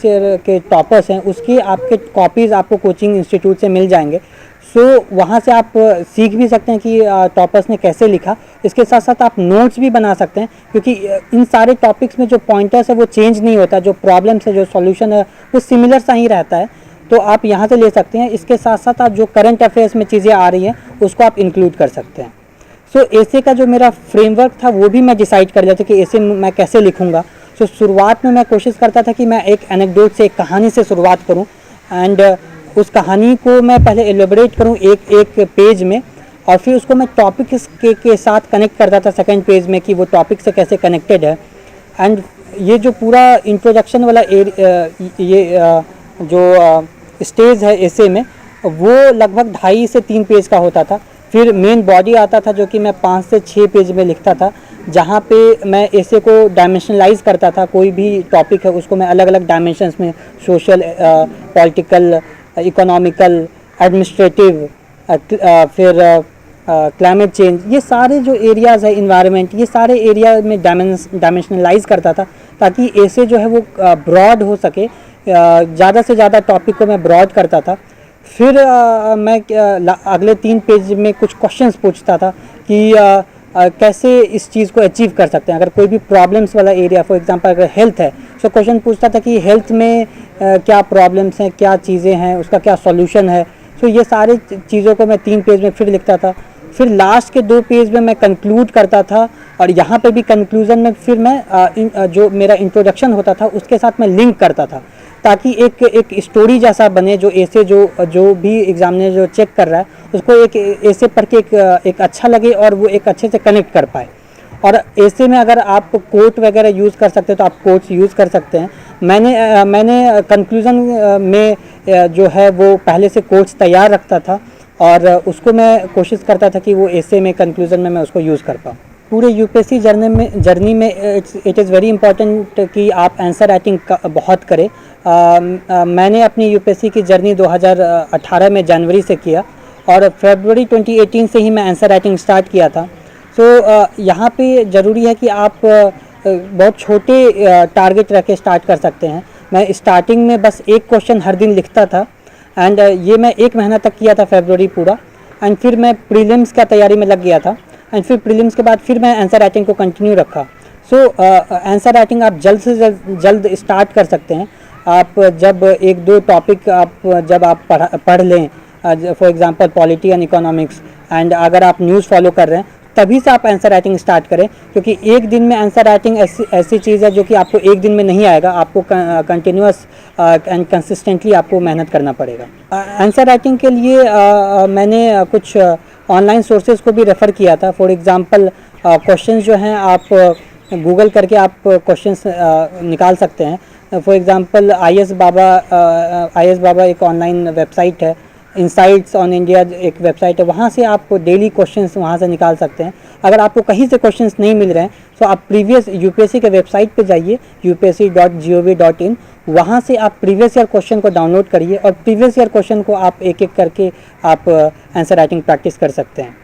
S1: ईयर के टॉपर्स हैं उसकी आपके कॉपीज़ आपको कोचिंग इंस्टीट्यूट से मिल जाएंगे। सो वहाँ से आप सीख भी सकते हैं कि टॉपर्स ने कैसे लिखा। इसके साथ साथ आप नोट्स भी बना सकते हैं, क्योंकि इन सारे टॉपिक्स में जो पॉइंटर्स है वो चेंज नहीं होता, जो प्रॉब्लम्स है, जो सॉल्यूशन है वो सिमिलर सा ही रहता है। तो आप यहाँ से ले सकते हैं। इसके साथ साथ आप जो करंट अफेयर्स में चीज़ें आ रही हैं उसको आप इंक्लूड कर सकते हैं। सो ऐसे का जो मेरा फ्रेमवर्क था वो भी मैं डिसाइड कर लिया था कि ऐसे मैं कैसे लिखूँगा। सो शुरुआत में मैं कोशिश करता था कि मैं एक एनेक्डोट से, एक कहानी से शुरुआत करूँ, एंड उस कहानी को मैं पहले एलोबरेट करूँ एक पेज में, और फिर उसको मैं टॉपिक के साथ कनेक्ट करता था सेकंड पेज में कि वो टॉपिक से कैसे कनेक्टेड है। एंड ये जो पूरा इंट्रोडक्शन वाला जो स्टेज है ऐसे में, वो लगभग 2.5 से 3 पेज का होता था। फिर मेन बॉडी आता था जो कि मैं 5 से 6 पेज में लिखता था, जहाँ पे मैं ऐसे को डायमेंशनलाइज करता था। कोई भी टॉपिक है उसको मैं अलग अलग डायमेंशंस में, सोशल, पॉलिटिकल, इकोनॉमिकल, एडमिनिस्ट्रेटिव, फिर क्लाइमेट चेंज, ये सारे जो एरियाज़ है, इन्वायरमेंट, ये सारे एरिया में डायमेंशनलाइज करता था, ताकि ऐसे जो है वो ब्रॉड हो सके। ज़्यादा से ज़्यादा टॉपिक को मैं ब्रॉड करता था। फिर मैं अगले 3 पेज में कुछ क्वेश्चंस पूछता था कि कैसे इस चीज़ को अचीव कर सकते हैं। अगर कोई भी प्रॉब्लम्स वाला एरिया, फॉर एग्जांपल अगर हेल्थ है, तो क्वेश्चन पूछता था कि हेल्थ में क्या प्रॉब्लम्स हैं, क्या चीज़ें हैं, उसका क्या सॉल्यूशन है। सो ये सारी चीज़ों को मैं 3 पेज में फिर लिखता था। फिर लास्ट के 2 पेज में मैं कंक्लूड करता था, और यहाँ पे भी कंक्लूज़न में फिर मैं जो मेरा इंट्रोडक्शन होता था उसके साथ मैं लिंक करता था, ताकि एक स्टोरी जैसा बने, जो ऐसे जो भी एग्जामिनर जो चेक कर रहा है उसको एक ऐसे पढ़ के एक अच्छा लगे और वो एक अच्छे से कनेक्ट कर पाए। और ऐसे में अगर आप कोट वगैरह यूज़ कर सकते हैं तो आप कोट्स यूज़ कर सकते हैं। मैंने कंक्लूज़न में जो है वो पहले से कोट्स तैयार रखता था, और उसको मैं कोशिश करता था कि वो ऐसे में कंक्लूज़न में मैं उसको यूज़ कर पाऊँ। पूरे यूपीएससी जर्नी में इट इज़ वेरी इंपॉर्टेंट कि आप आंसर राइटिंग बहुत करें। मैंने अपनी यूपीएससी की जर्नी 2018 में जनवरी से किया, और फरवरी 2018 से ही मैं आंसर राइटिंग स्टार्ट किया था। सो यहाँ पे ज़रूरी है कि आप बहुत छोटे टारगेट रख के स्टार्ट कर सकते हैं। मैं स्टार्टिंग में बस एक क्वेश्चन हर दिन लिखता था, एंड ये मैं 1 महीना तक किया था, फरवरी पूरा। एंड फिर मैं प्रीलिम्स का तैयारी में लग गया था, एंड फिर प्रीलिम्स के बाद फिर मैं आंसर राइटिंग को कंटिन्यू रखा। सो आंसर राइटिंग आप जल्द से जल्द स्टार्ट कर सकते हैं। आप जब 1-2 टॉपिक जब आप पढ़ लें, for example polity and economics, and अगर आप न्यूज़ फॉलो कर रहे हैं तभी से आप आंसर राइटिंग स्टार्ट करें, क्योंकि एक दिन में आंसर राइटिंग ऐसी चीज़ है जो कि आपको एक दिन में नहीं आएगा। आपको कंटिन्यूस एंड कंसिस्टेंटली आपको मेहनत करना पड़ेगा। आंसर राइटिंग के लिए मैंने कुछ ऑनलाइन सोर्सेज को भी रेफ़र किया था। फॉर एग्जांपल क्वेश्चंस जो हैं आप गूगल करके आप क्वेश्चंस निकाल सकते हैं। फॉर एग्जांपल आई एस बाबा एक ऑनलाइन वेबसाइट है, इनसाइट्स ऑन इंडिया एक वेबसाइट है, वहाँ से आप डेली क्वेश्चंस वहाँ से निकाल सकते हैं। अगर आपको कहीं से क्वेश्चंस नहीं मिल रहे हैं तो आप प्रीवियस यूपीएससी के वेबसाइट पे जाइए, upsc.gov.in, वहाँ से आप प्रीवियस ईयर क्वेश्चन को डाउनलोड करिए, और प्रीवियस ईयर क्वेश्चन को आप एक एक करके आप आंसर राइटिंग प्रैक्टिस कर सकते हैं।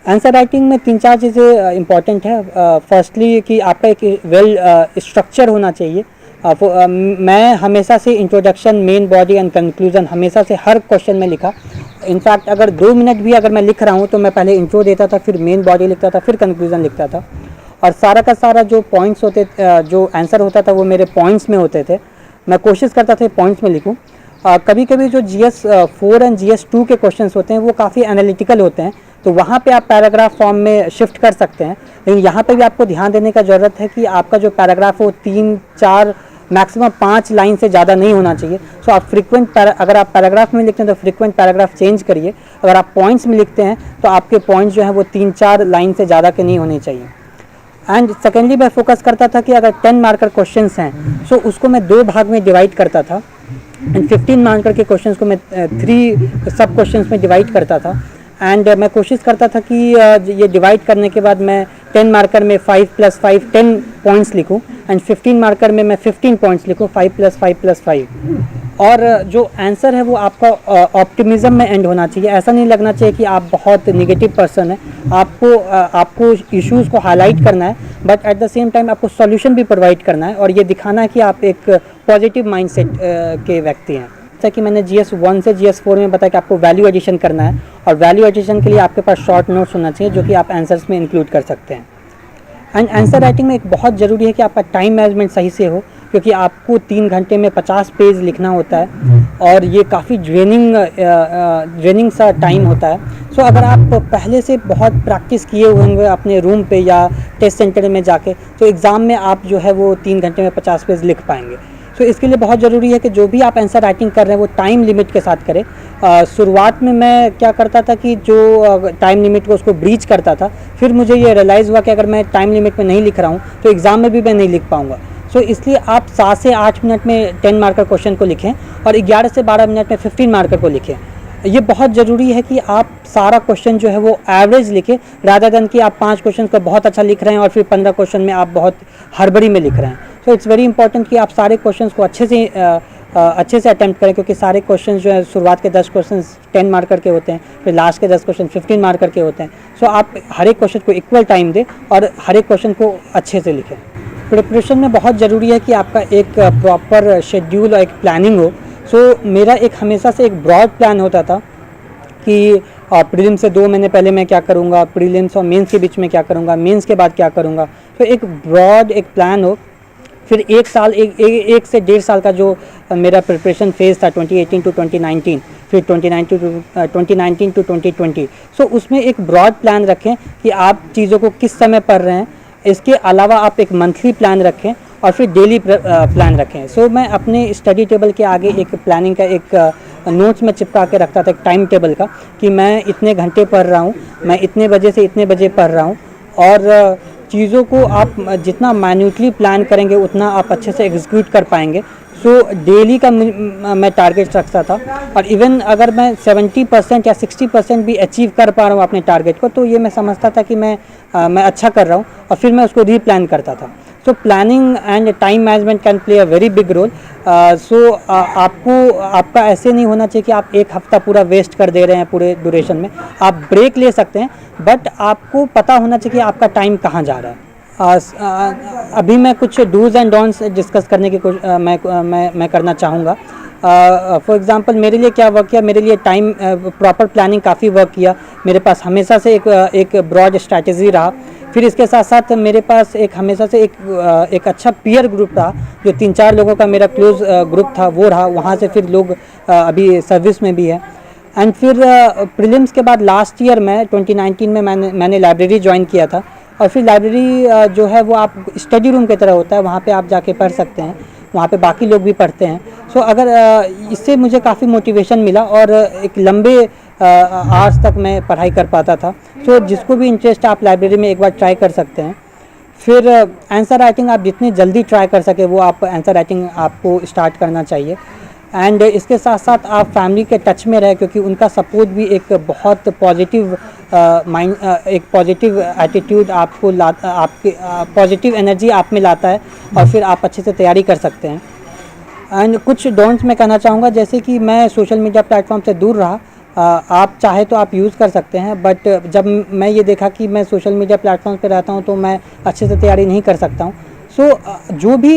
S1: आंसर राइटिंग में 3-4 चीज़ें इंपॉर्टेंट है। फर्स्टली कि आपका एक वेल स्ट्रक्चर होना चाहिए। मैं हमेशा से introduction, main body and conclusion हमेशा से हर क्वेश्चन में लिखा। इनफैक्ट अगर 2 मिनट भी अगर मैं लिख रहा हूँ तो मैं पहले इंट्रो देता था, फिर मेन बॉडी लिखता था, फिर कंक्लूजन लिखता था, और सारा का सारा जो पॉइंट्स होते, जो आंसर होता था वो मेरे पॉइंट्स में होते थे। मैं कोशिश करता था पॉइंट्स में लिखूँ। कभी कभी जो GS 4 एंड GS 2 के क्वेश्चंस होते हैं वो काफ़ी एनालिटिकल होते हैं, तो वहाँ पे आप पैराग्राफ फॉर्म में शिफ्ट कर सकते हैं। लेकिन यहाँ पे भी आपको ध्यान देने का ज़रूरत है कि आपका जो पैराग्राफ हो 3-4 मैक्सिमम 5 लाइन से ज़्यादा नहीं होना चाहिए। सो आप अगर आप पैराग्राफ में लिखते हैं तो फ्रीक्वेंट पैराग्राफ चेंज करिए। अगर आप पॉइंट्स में लिखते हैं तो आपके पॉइंट्स जो हैं वो 3-4 लाइन से ज़्यादा के नहीं होने चाहिए। एंड सेकेंडली मैं फोकस करता था कि अगर 10 मार्कर क्वेश्चंस हैं सो उसको मैं 2 भाग में डिवाइड करता था, एंड 15 मार्कर के क्वेश्चंस को मैं 3 सब क्वेश्चंस में डिवाइड करता था। एंड मैं कोशिश करता था कि ये डिवाइड करने के बाद मैं 10 मार्कर में 5 + 5 10 पॉइंट्स लिखूं, एंड 15 मार्कर में मैं 15 पॉइंट्स लिखूं, 5 + 5 + 5। और जो आंसर है वो आपका ऑप्टिमिज्म में एंड होना चाहिए। ऐसा नहीं लगना चाहिए कि आप बहुत निगेटिव पर्सन है। आपको इश्यूज़ को हाईलाइट करना है, but at the same time आपको सॉल्यूशन भी प्रोवाइड करना है, और ये दिखाना है कि आप एक पॉजिटिव माइंडसेट के व्यक्ति हैं। जैसा कि मैंने GS 1 से GS 4 में बताया कि आपको वैल्यू एडिशन करना है, और वैल्यू एडिशन के लिए आपके पास शॉर्ट नोट्स होना चाहिए जो कि आप आंसर्स में इंक्लूड कर सकते हैं। एंड आंसर राइटिंग में एक बहुत ज़रूरी है कि आपका टाइम मैनेजमेंट सही से हो, क्योंकि आपको 3 घंटे में 50 पेज लिखना होता है, और ये काफ़ी ड्रेनिंग सा टाइम होता है। सो अगर आप पहले से बहुत प्रैक्टिस किए हुए होंगे अपने रूम पे या टेस्ट सेंटर में जाके, तो एग्ज़ाम में आप जो है वो 3 घंटे में 50 पेज लिख पाएंगे। सो इसके लिए बहुत ज़रूरी है कि जो भी आप आंसर राइटिंग कर रहे हैं वो टाइम लिमिट के साथ करें। शुरुआत में मैं क्या करता था कि जो टाइम लिमिट को उसको ब्रीच करता था, फिर मुझे ये रियलाइज़ हुआ कि अगर मैं टाइम लिमिट में नहीं लिख रहा हूँ तो एग्ज़ाम में भी मैं नहीं लिख पाऊँगा। सो इसलिए आप 7 से 8 मिनट में 10 मार्कर क्वेश्चन को लिखें, और 11 से 12 मिनट में 15 मार्कर को लिखें। ये बहुत ज़रूरी है कि आप सारा क्वेश्चन जो है वो एवरेज लिखें, रादर देन कि आप 5 क्वेश्चन को बहुत अच्छा लिख रहे हैं और फिर 15 क्वेश्चन में आप बहुत हड़बड़ी में लिख रहे हैं। सो इट्स वेरी इंपॉर्टेंट कि आप सारे क्वेश्चंस को अच्छे से अटेम्प्ट करें, क्योंकि सारे क्वेश्चन जो है शुरुआत के 10 क्वेश्चन 10 मार्कर के होते हैं, फिर लास्ट के 10 क्वेश्चन 15 मार्कर के होते हैं। सो आप हर एक क्वेश्चन को इक्वल टाइम दें और हर एक क्वेश्चन को अच्छे से लिखें। प्रिपरेशन में बहुत ज़रूरी है कि आपका एक प्रॉपर शेड्यूल और एक प्लानिंग हो। सो मेरा एक हमेशा से एक ब्रॉड प्लान होता था कि प्रीलिम से 2 महीने पहले मैं क्या करूँगा, प्रीलिम्स और मेंस के बीच में क्या करूँगा, मेंस के बाद क्या करूँगा। तो एक ब्रॉड एक प्लान हो। फिर 1 साल 1 से 1.5 साल का जो मेरा प्रिपरेशन फेज़ था 2018 to 2019, फिर 2019 to 2020। सो उसमें एक ब्रॉड प्लान रखें कि आप चीज़ों को किस समय पढ़ रहे हैं। इसके अलावा आप एक मंथली प्लान रखें और फिर डेली प्लान रखें। सो मैं अपने स्टडी टेबल के आगे एक प्लानिंग का एक नोट्स में चिपका के रखता था, एक टाइम टेबल का, कि मैं इतने घंटे पढ़ रहा हूँ, मैं इतने बजे से इतने बजे पढ़ रहा हूँ। और चीज़ों को आप जितना माइन्यूटली प्लान करेंगे उतना आप अच्छे से एग्जीक्यूट कर पाएंगे। सो डेली का मैं टारगेट रखता था, और इवन अगर मैं 70% या 60% भी अचीव कर पा रहा हूँ अपने टारगेट को, तो ये मैं समझता था कि मैं अच्छा कर रहा हूँ, और फिर मैं उसको रीप्लान करता था। So planning and time management can play a very big role. So आपका ऐसे नहीं होना चाहिए कि आप 1 हफ्ता पूरा वेस्ट कर दे रहे हैं पूरे ड्यूरेशन में। आप ब्रेक ले सकते हैं, बट आपको पता होना चाहिए कि आपका टाइम कहाँ जा रहा है। अभी मैं कुछ डूज एंड डोंट्स डिस्कस करने की मैं करना चाहूँगा। फॉर एग्ज़ाम्पल मेरे लिए क्या वर्क किया, मेरे लिए टाइम प्रॉपर प्लानिंग काफ़ी वर्क किया। मेरे पास हमेशा से एक ब्रॉड स्ट्रैटेजी रहा। फिर इसके साथ साथ मेरे पास हमेशा से एक अच्छा पीयर ग्रुप रहा, जो 3-4 लोगों का मेरा क्लोज ग्रुप था वो रहा। वहाँ से फिर लोग अभी सर्विस में भी है। एंड फिर प्रीलिम्स के बाद लास्ट ईयर में 2019 में मैंने लाइब्रेरी ज्वाइन किया था, और फिर लाइब्रेरी जो है वो आप स्टडी रूम की तरह होता है, वहाँ पे आप जाके पढ़ सकते हैं, वहाँ पे बाकी लोग भी पढ़ते हैं। सो अगर इससे मुझे काफ़ी मोटिवेशन मिला, और एक लंबे आवर्स तक मैं पढ़ाई कर पाता था। सो जिसको भी इंटरेस्ट है आप लाइब्रेरी में एक बार ट्राई कर सकते हैं। फिर आंसर राइटिंग आप जितनी जल्दी ट्राई कर सके वो आप आंसर राइटिंग आपको स्टार्ट करना चाहिए। एंड इसके साथ साथ आप फैमिली के टच में रहे, क्योंकि उनका सपोर्ट भी एक बहुत पॉजिटिव एक पॉजिटिव एटीट्यूड आपको आपके पॉजिटिव एनर्जी आप में लाता है, और फिर आप अच्छे से तैयारी कर सकते हैं। एंड कुछ डोंट्स मैं कहना चाहूँगा, जैसे कि मैं सोशल मीडिया प्लेटफॉर्म से दूर रहा। आप चाहे तो आप यूज़ कर सकते हैं, बट जब मैं ये देखा कि मैं सोशल मीडिया प्लेटफॉर्म पे रहता हूँ तो मैं अच्छे से तैयारी नहीं कर सकता हूँ। सो जो भी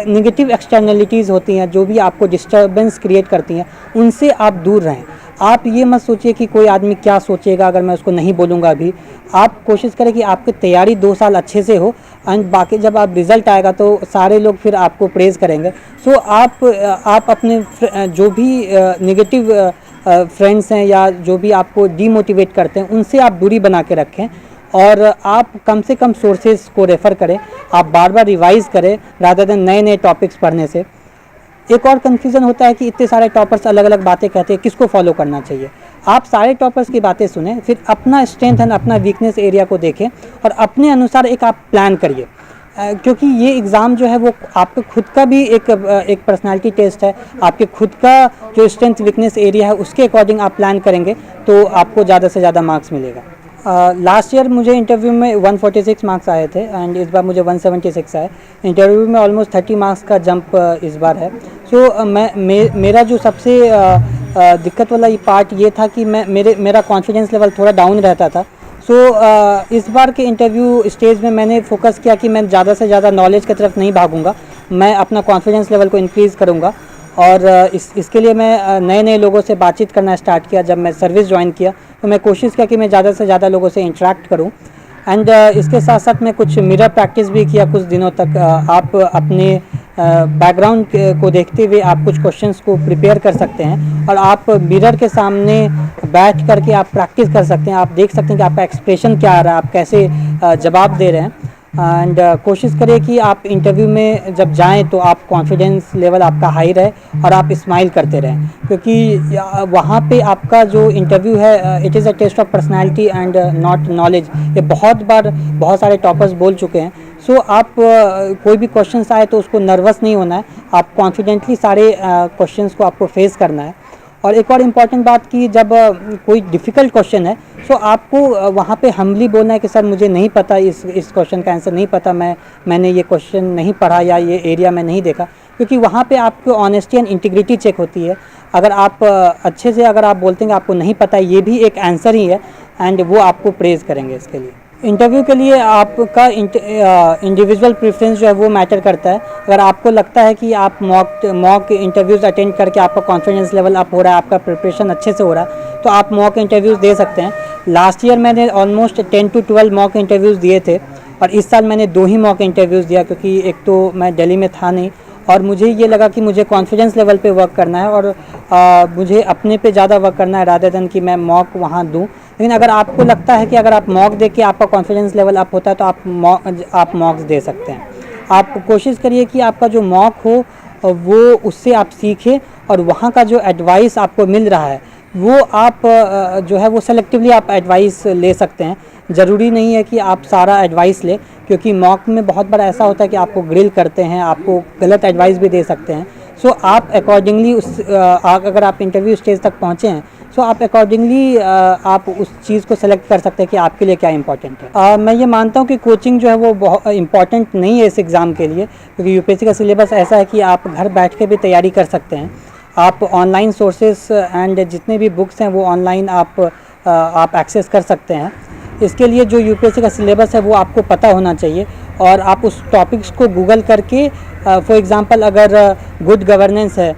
S1: नेगेटिव एक्सटर्नलिटीज़ होती हैं, जो भी आपको डिस्टर्बेंस क्रिएट करती हैं, उनसे आप दूर रहें। आप ये मत सोचिए कि कोई आदमी क्या सोचेगा अगर मैं उसको नहीं बोलूँगा। अभी आप कोशिश करें कि आपकी तैयारी 2 साल अच्छे से हो, एंड बाकी जब आप रिज़ल्ट आएगा तो सारे लोग फिर आपको प्रेज़ करेंगे। सो आप अपने जो भी नेगेटिव फ्रेंड्स हैं या जो भी आपको डीमोटिवेट करते हैं उनसे आप दूरी बना के रखें, और आप कम से कम सोर्सेज को रेफ़र करें, आप बार बार रिवाइज़ करें रादर देन नए नए टॉपिक्स पढ़ने से। एक और कन्फ्यूज़न होता है कि इतने सारे टॉपर्स अलग अलग बातें कहते हैं, किसको फॉलो करना चाहिए। आप सारे टॉपर्स की बातें सुनें, फिर अपना स्ट्रेंथ एंड अपना वीकनेस एरिया को देखें और अपने अनुसार एक आप प्लान करिए, क्योंकि ये एग्ज़ाम जो है वो आपके खुद का भी एक पर्सनालिटी टेस्ट है। आपके खुद का जो स्ट्रेंथ वीकनेस एरिया है उसके अकॉर्डिंग आप प्लान करेंगे तो आपको ज़्यादा से ज़्यादा मार्क्स मिलेगा। लास्ट ईयर मुझे इंटरव्यू में 146 मार्क्स आए थे एंड इस बार मुझे 176 आए। इंटरव्यू में ऑलमोस्ट 30 मार्क्स का जंप इस बार है। सो मेरा जो सबसे दिक्कत वाला ये पार्ट ये था कि मेरा कॉन्फिडेंस लेवल थोड़ा डाउन रहता था। सो इस बार के इंटरव्यू स्टेज में मैंने फोकस किया कि मैं ज़्यादा से ज़्यादा नॉलेज की तरफ नहीं भागूंगा, मैं अपना कॉन्फिडेंस लेवल को इंक्रीज़ करूंगा। और इसके लिए मैं नए नए लोगों से बातचीत करना स्टार्ट किया। जब मैं सर्विस ज्वाइन किया तो मैं कोशिश किया कि मैं ज़्यादा से ज़्यादा लोगों से इंटरेक्ट करूं। एंड इसके साथ साथ मैं कुछ मिरर प्रैक्टिस भी किया कुछ दिनों तक। आप अपने बैकग्राउंड को देखते हुए आप कुछ क्वेश्चंस को प्रिपेयर कर सकते हैं और आप मिरर के सामने बैठ करके आप प्रैक्टिस कर सकते हैं। आप देख सकते हैं कि आपका एक्सप्रेशन क्या आ रहा है, आप कैसे जवाब दे रहे हैं। एंड कोशिश करें कि आप इंटरव्यू में जब जाएं तो आप कॉन्फिडेंस लेवल आपका हाई रहे और आप स्माइल करते रहें, क्योंकि वहाँ पे आपका जो इंटरव्यू है it is a test of personality and not knowledge. ये बहुत बार बहुत सारे टॉपर्स बोल चुके हैं। सो आप कोई भी क्वेश्चंस आए तो उसको नर्वस नहीं होना है, आप कॉन्फिडेंटली सारे क्वेश्चंस को आपको फेस करना है। और एक और इम्पॉर्टेंट बात कि जब कोई डिफ़िकल्ट क्वेश्चन है सो आपको वहाँ पे हम्बली बोलना है कि सर मुझे नहीं पता, इस क्वेश्चन का आंसर नहीं पता, मैंने ये क्वेश्चन नहीं पढ़ा या ये एरिया मैं नहीं देखा। क्योंकि वहाँ पे आपकी ऑनेस्टी एंड इंटीग्रिटी चेक होती है। अगर आप अच्छे से अगर आप बोलते हैं कि आपको नहीं पता, ये भी एक आंसर ही है एंड वो आपको प्रेज़ करेंगे इसके लिए। इंटरव्यू के लिए आपका इंडिविजुअल प्रेफरेंस जो है वो मैटर करता है। अगर आपको लगता है कि आप मॉक इंटरव्यूज़ अटेंड करके आपका कॉन्फिडेंस लेवल अप हो रहा है, आपका प्रिपरेशन अच्छे से हो रहा है, तो आप मॉक इंटरव्यूज़ दे सकते हैं। लास्ट ईयर मैंने ऑलमोस्ट 10 to 12 मॉक इंटरव्यूज़ दिए थे और इस साल मैंने 2 ही मॉक इंटरव्यूज़ दिया, क्योंकि एक तो मैं दिल्ली में था नहीं और मुझे ये लगा कि मुझे कॉन्फिडेंस लेवल पे वर्क करना है और मुझे अपने पे ज़्यादा वर्क करना है रादर देन कि मैं मॉक वहाँ दूँ। लेकिन अगर आपको लगता है कि अगर आप मॉक दे के आपका कॉन्फिडेंस लेवल अप होता है तो आप मॉक्स दे सकते हैं। आप कोशिश करिए कि आपका जो मॉक हो वो उससे आप सीखें और वहाँ का जो एडवाइस आपको मिल रहा है वो आप जो है वो सेलेक्टिवली आप एडवाइस ले सकते हैं। ज़रूरी नहीं है कि आप सारा एडवाइस लें, क्योंकि मॉक में बहुत बार ऐसा होता है कि आपको ग्रिल करते हैं, आपको गलत एडवाइस भी दे सकते हैं। सो आप अकॉर्डिंगली अगर आप इंटरव्यू स्टेज तक पहुँचे हैं सो आप अकॉर्डिंगली आप उस चीज़ को सेलेक्ट कर सकते हैं कि आपके लिए क्या इंपॉर्टेंट है। मैं ये मानता हूँ कि कोचिंग जो है वो बहुत इंपॉर्टेंट नहीं है इस एग्ज़ाम के लिए, क्योंकि यूपीएससी का सिलेबस ऐसा है कि आप घर बैठ के भी तैयारी कर सकते हैं। आप ऑनलाइन सोर्सेस एंड जितने भी बुक्स हैं वो ऑनलाइन आप एक्सेस कर सकते हैं। इसके लिए जो यूपीएससी का सिलेबस है वो आपको पता होना चाहिए और आप उस टॉपिक्स को गूगल करके फॉर एग्ज़ाम्पल अगर गुड गवर्नेंस है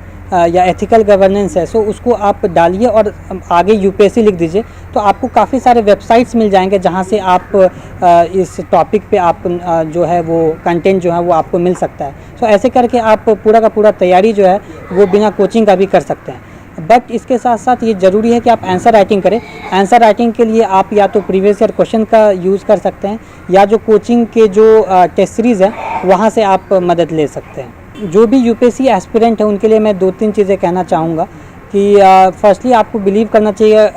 S1: या एथिकल गवर्नेंस है सो उसको आप डालिए और आगे यूपीएससी लिख दीजिए, तो आपको काफ़ी सारे वेबसाइट्स मिल जाएंगे जहाँ से आप इस टॉपिक पे आप जो है वो कंटेंट जो है वो आपको मिल सकता है। सो ऐसे करके आप पूरा का पूरा तैयारी जो है वो बिना कोचिंग का भी कर सकते हैं। बट इसके साथ साथ ये ज़रूरी है कि आप आंसर राइटिंग करें। आंसर राइटिंग के लिए आप या तो प्रीवियस ईयर क्वेश्चन का यूज़ कर सकते हैं या जो कोचिंग के जो टेस्ट सीरीज़ है वहाँ से आप मदद ले सकते हैं। जो भी यूपीएससी एस्पिरेंट है उनके लिए मैं 2-3 चीज़ें कहना चाहूँगा कि फर्स्टली आपको बिलीव करना चाहिए,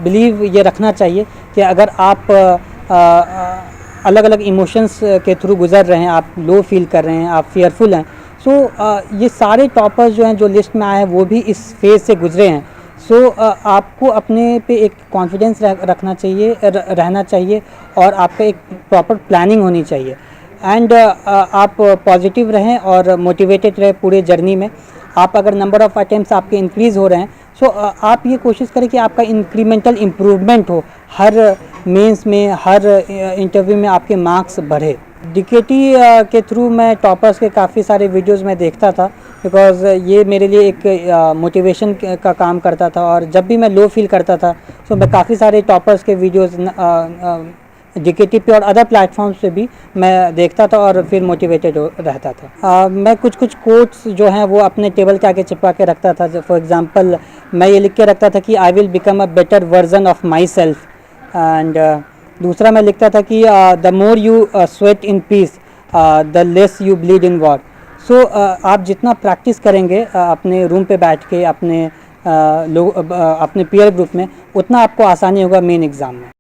S1: बिलीव ये रखना चाहिए कि अगर आप अलग अलग इमोशंस के थ्रू गुजर रहे हैं, आप लो फील कर रहे हैं, आप फियरफुल हैं, सो ये सारे टॉपर्स जो हैं जो लिस्ट में आए हैं वो भी इस फेज़ से गुजरे हैं। सो आपको अपने पे एक कॉन्फिडेंस रखना चाहिए, रहना चाहिए और आपका एक प्रॉपर प्लानिंग होनी चाहिए एंड आप पॉजिटिव रहें और मोटिवेटेड रहें पूरे जर्नी में। आप अगर नंबर ऑफ़ अटेम्प्ट्स आपके इंक्रीज़ हो रहे हैं सो आप ये कोशिश करें कि आपका इंक्रीमेंटल इम्प्रूवमेंट हो, हर मेंस में हर इंटरव्यू में आपके मार्क्स बढ़े। डीकेटी के थ्रू मैं टॉपर्स के काफ़ी सारे वीडियोस में देखता था, बिकॉज़ ये मेरे लिए एक मोटिवेशन का काम करता था और जब भी मैं लो फील करता था सो मैं काफ़ी सारे टॉपर्स के वीडियोस DKT पे और अदर प्लेटफॉर्म्स पे भी मैं देखता था और फिर मोटिवेटेड रहता था। मैं कुछ कोट्स जो हैं वो अपने टेबल के आगे चिपका के रखता था। फॉर एग्जांपल मैं ये लिख के रखता था कि I will become a better version of my self. And दूसरा मैं लिखता था कि the more you sweat in peace the less you bleed in war. So आप जितना प्रैक्टिस करेंगे अपने रूम पे बैठ के अपने अपने पीयर ग्रुप में, उतना आपको आसानी होगा मेन एग्ज़ाम में।